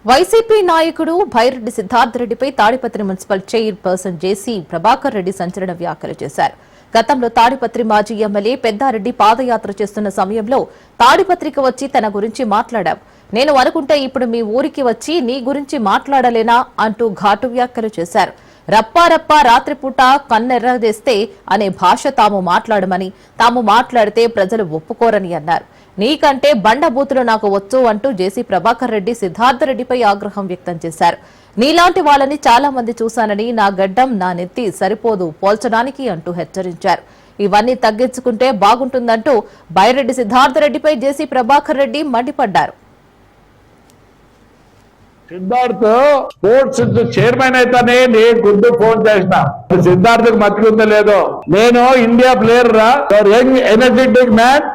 YCP నాయకుడు భైరెడ్డి సిద్ధార్థ రెడ్డిపై Tadipatri municipal chairperson జేసీ ప్రభాకర్ రెడ్డి సంచలన వ్యాఖ్యలు చేశారు. గతంలో తాడిపత్రి మాజీ ఎమ్మెల్యే పెద్దారెడ్డి పాదయాత్ర చేస్తున్న సమయంలో తాడిపత్రికి వచ్చి తన గురించి మాట్లాడాం. నేను అనుకుంటే ఇప్పుడు మీ ఊరికి వచ్చి నీ గురించి మాట్లాడలేనా అంటూ ఘాటు వ్యాఖ్యలు చేశారు. రప్పారప్ప రాత్రిపూట కన్నెర్రదేస్తే అనే భాష తాము మాట్లాడమని, తాము మాట్లాడితే ప్రజలు ఒప్పుకోరని అన్నారు. నీకంటే బండబూతులు నాకు వచ్చు అంటూ జేసీ ప్రభాకర్ రెడ్డి సిద్ధార్థ రెడ్డిపై ఆగ్రహం వ్యక్తం చేశారు. నీలాంటి వాళ్ళని చాలా మంది చూశానని, నా గడ్డం నా నెత్తి సరిపోదు పోల్చడానికి అంటూ హెచ్చరించారు. ఇవన్నీ తగ్గించుకుంటే బాగుంటుందంటూ బైరెడ్డి సిద్ధార్థ రెడ్డిపై జేసీ ప్రభాకర్ రెడ్డి మండిపడ్డారు. సిద్ధార్థ్ స్పోర్ట్స్ చైర్మన్ అయితేనే నేను గుర్తు ఫోన్ చేసిన. సిద్ధార్థ్ మతికుందో లేదో, నేను ఇండియా ప్లేయర్ రా, young energetic man,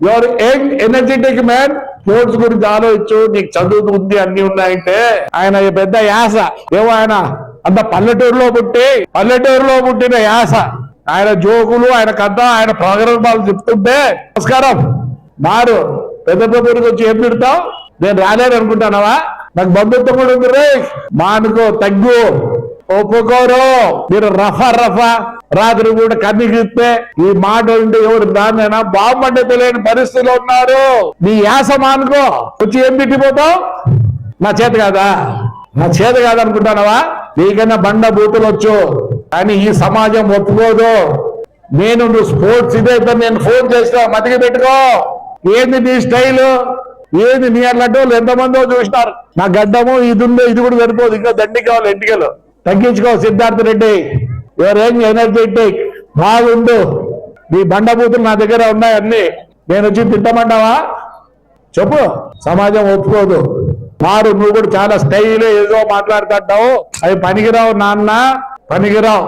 your young energetic man. Sports గురించి ఆలోచించు, నీకు చదువు ఉంది అన్ని ఉన్నాయంటే ఆయన పెద్ద యాస ఏమో, ఆయన అంత పల్లెటూరులో పుట్టిన యాస, ఆయన జోకులు, ఆయన కథ, ఆయన ప్రోగ్రామాలు చెప్తుంటే నమస్కారం మారు పెద్ద గురించి వచ్చి ఏం పెడతావు, నేను రాలేను అనుకుంటానవా? నాకు బంధుత్వం కూడా ఉంది రే, మానుకో తగ్గు, ఒప్పుకోరు. మీరు రఫా రాత్రి కూడా కన్నిగిస్తే ఈ మాట ఉంటే ఎవరు దాన్నైనా బాగుపడ్డ తెలియని పరిస్థితిలో ఉన్నారు. నీ యాస మానుకో, వచ్చి ఏం తిట్టిపోతావు? నా చేత కాదనుకుంటానవా? నీకన్నా బండ బూతులు వచ్చు, కానీ ఈ సమాజం ఒప్పుకోదు. నువ్వు స్పోర్ట్స్ ఇదే నేను ఫోన్ చేస్తా, మతికి పెట్టుకో. ఏంది నీ స్టైలు, ఏది నీ అన్నట్టు ఎంతమందో చూసినారు. నా గడ్డము ఇది ఉందో, ఇది కూడా సరిపోదు, ఇంకా దండి కావాలి ఎంటికలు. తగ్గించుకో Siddhartha Reddy, your young energetic, బాగుండు. నీ బండబూతులు నా దగ్గర ఉన్నాయి అన్ని, నేను వచ్చి తిట్టమంటావా? చెప్పు. సమాజం ఒప్పుకోదు. మారు, నువ్వు కూడా చాలా స్టైల్ ఏదో మాట్లాడుతుంటావు, అవి పనికిరావు నాన్న, పనికిరావు.